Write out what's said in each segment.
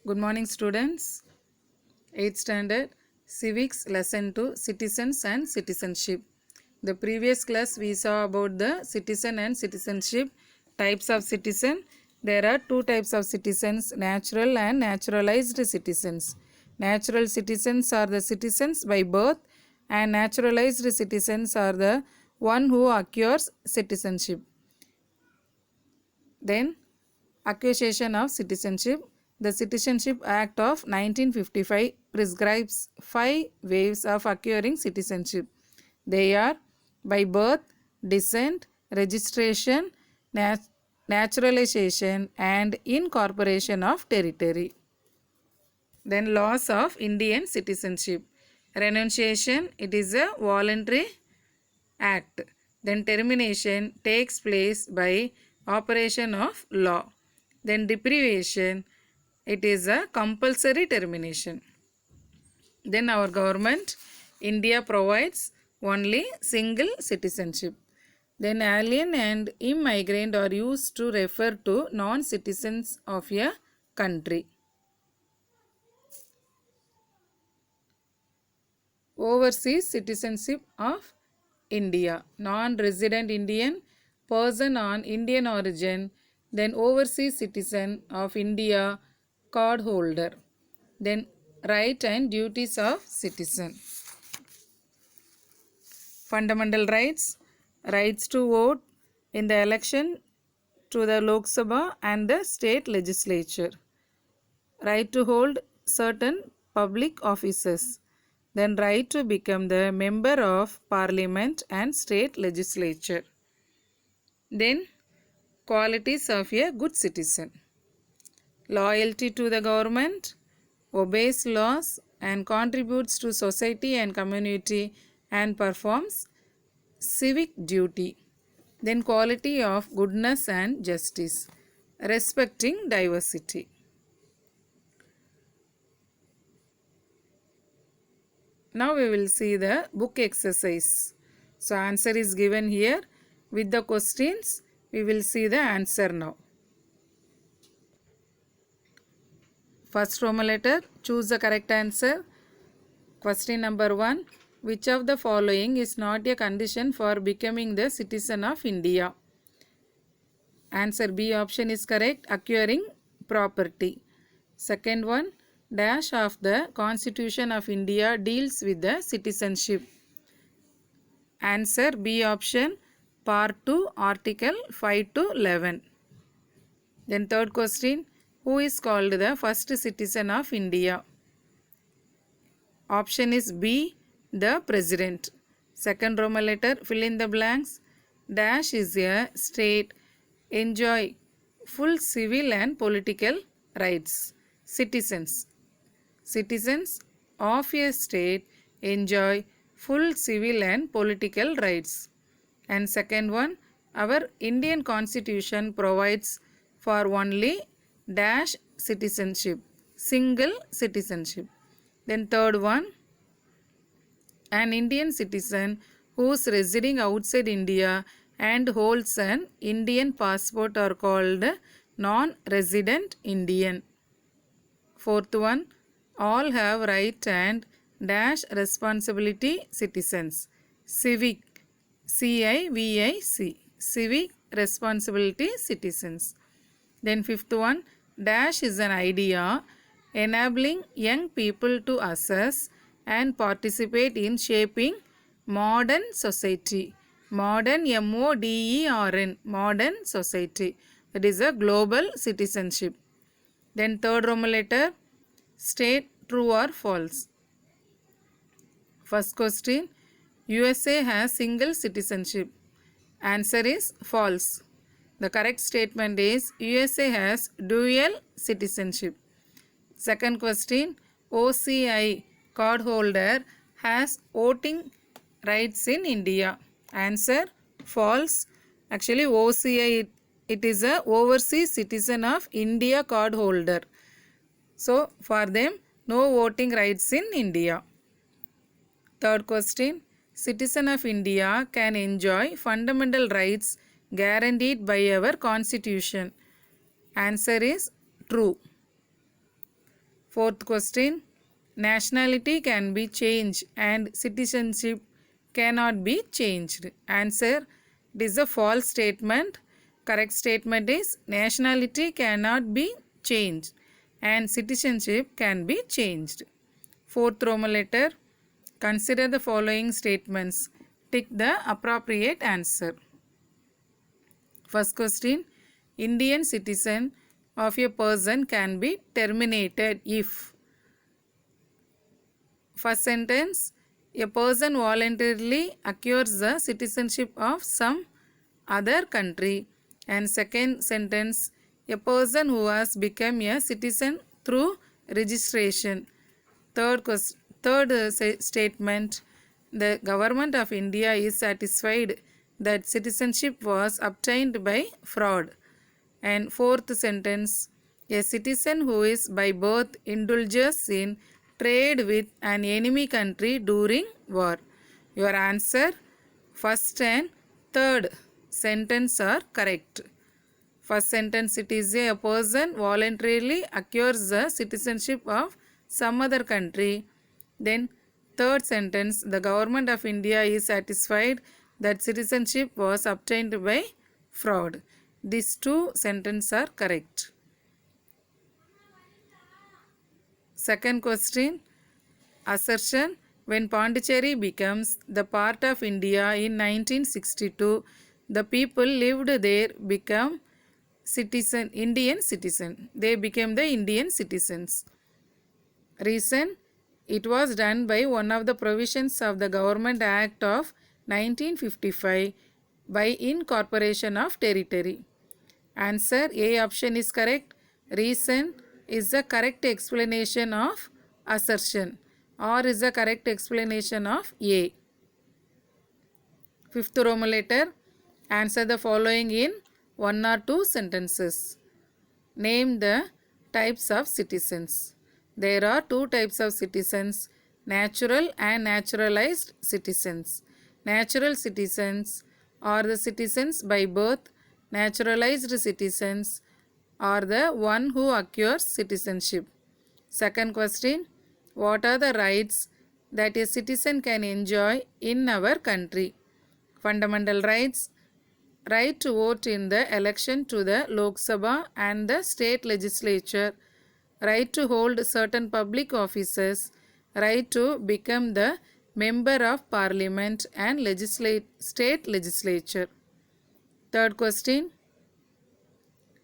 Good morning, students. 8th standard Civics Lesson 2 Citizens and Citizenship. The previous class we saw about the citizen and citizenship types of citizen. There are two types of citizens, natural and naturalized citizens. Natural citizens are the citizens by birth and naturalized citizens are the one who acquires citizenship. Then acquisition of citizenship. The Citizenship Act of 1955 prescribes 5 ways of acquiring citizenship. They are by birth, descent, registration, naturalization and incorporation of territory. Then laws of Indian citizenship. Renunciation, it is a voluntary act. Then termination takes place by operation of law. Then deprivation, it is a compulsory termination. Then our government, India provides only single citizenship. Then alien and immigrant are used to refer to non-citizens of a country. Overseas citizenship of India. Non-resident Indian, person on Indian origin, then overseas citizen of India, card holder. Then right and duties of citizen. Fundamental rights. Rights to vote in the election to the Lok Sabha and the state legislature. Right to hold certain public offices. Then right to become the member of parliament and state legislature. Then qualities of a good citizen. Loyalty to the government, obeys laws and contributes to society and community and performs civic duty. Then quality of goodness and justice, respecting diversity. Now we will see the book exercise. So answer is given here. With the questions, we will see the answer now. First Roman letter, choose the correct answer. Question number 1. Which of the following is not a condition for becoming the citizen of India? Answer B option is correct. Acquiring property. Second one, dash of the Constitution of India deals with the citizenship. Answer B option, Part 2, Article 5 to 11. Then third question, who is called the first citizen of India? Option is B, the President. Second Roman letter, fill in the blanks. Dash is a state enjoy full civil and political rights. Citizens. Citizens of a state enjoy full civil and political rights. And second one, our Indian Constitution provides for only dash citizenship, single citizenship. Then third one, an Indian citizen who is residing outside India and holds an Indian passport are called non-resident Indian. Fourth one, all have right and dash responsibility citizens. Civic, CIVIC, civic responsibility citizens. Then fifth one, dash is an idea enabling young people to assess and participate in shaping modern society. Modern, MODERN, modern society. That is a global citizenship. Then third Roman letter, state true or false. First question, USA has single citizenship. Answer is false. The correct statement is USA has dual citizenship. Second question, OCI cardholder has voting rights in India. Answer false. Actually OCI it is a overseas citizen of India cardholder. So for them no voting rights in India. Third question, citizen of India can enjoy fundamental rights guaranteed by our constitution. Answer is true. Fourth question. Nationality can be changed and citizenship cannot be changed. Answer. It is a false statement. Correct statement is nationality cannot be changed and citizenship can be changed. Fourth Roman letter. Consider the following statements. Tick the appropriate answer. First question. Indian citizen of a person can be terminated if. First sentence. A person voluntarily acquires the citizenship of some other country. And second sentence. A person who has become a citizen through registration. Third statement. The government of India is satisfied that citizenship was obtained by fraud. And fourth sentence. A citizen who is by birth indulges in trade with an enemy country during war. Your answer, first and third sentence are correct. First sentence, it is a person voluntarily acquires the citizenship of some other country. Then third sentence, the government of India is satisfied that citizenship was obtained by fraud. These two sentences are correct. Second question. Assertion. When Pondicherry becomes the part of India in 1962, the people lived there become Indian citizen. They became the Indian citizens. Reason. It was done by one of the provisions of the Government Act of 1955 by incorporation of territory. Answer A option is correct. Reason is the correct explanation of assertion or is the correct explanation of A. Fifth Roman letter. Answer the following in one or two sentences. Name the types of citizens. There are two types of citizens, natural and naturalized citizens. Natural citizens are the citizens by birth. Naturalized citizens are the one who acquires citizenship. Second question. What are the rights that a citizen can enjoy in our country? Fundamental rights. Right to vote in the election to the Lok Sabha and the state legislature. Right to hold certain public offices. Right to become the member of parliament and state legislature. Third question.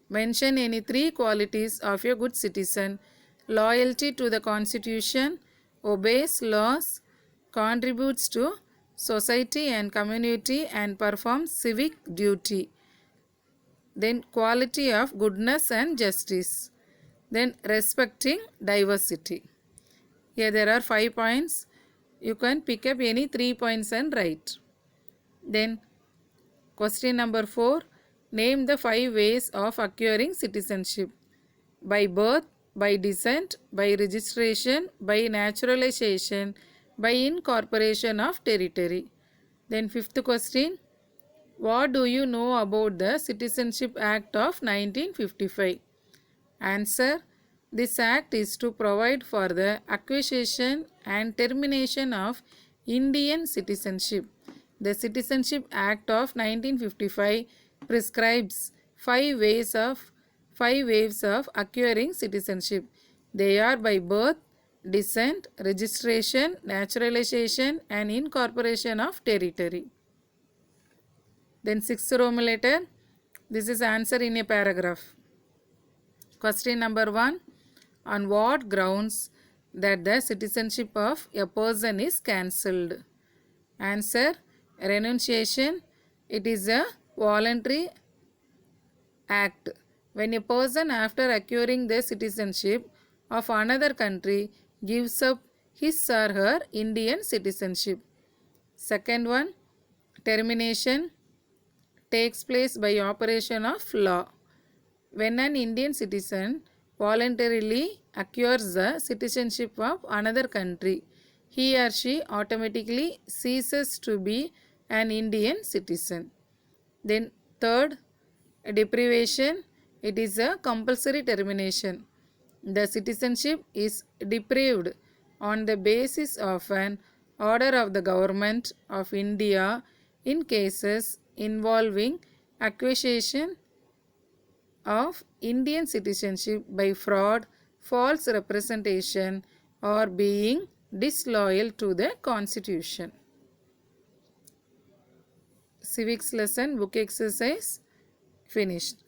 Mention any three qualities of a good citizen. Loyalty to the constitution, obeys laws, contributes to society and community and performs civic duty. Then quality of goodness and justice. Then respecting diversity. Here there are 5 points. You can pick up any 3 points and write. Then question number 4. Name the 5 ways of acquiring citizenship. By birth, by descent, by registration, by naturalization, by incorporation of territory. Then fifth question. What do you know about the Citizenship Act of 1955? Answer. This act is to provide for the acquisition and termination of Indian citizenship. The Citizenship Act of 1955 prescribes 5 ways of acquiring citizenship. They are by birth, descent, registration, naturalization and incorporation of territory. Then sixth Roman letter. This is answer in a paragraph. Question number 1. On what grounds that the citizenship of a person is cancelled? Answer. Renunciation. It is a voluntary act. When a person after acquiring the citizenship of another country gives up his or her Indian citizenship. Second one. Termination takes place by operation of law. When an Indian citizen voluntarily acquires the citizenship of another country, he or she automatically ceases to be an Indian citizen. Then third, deprivation. It is a compulsory termination. The citizenship is deprived on the basis of an order of the government of India in cases involving acquisition of Indian citizenship by fraud, false representation, or being disloyal to the constitution. Civics lesson book exercise finished.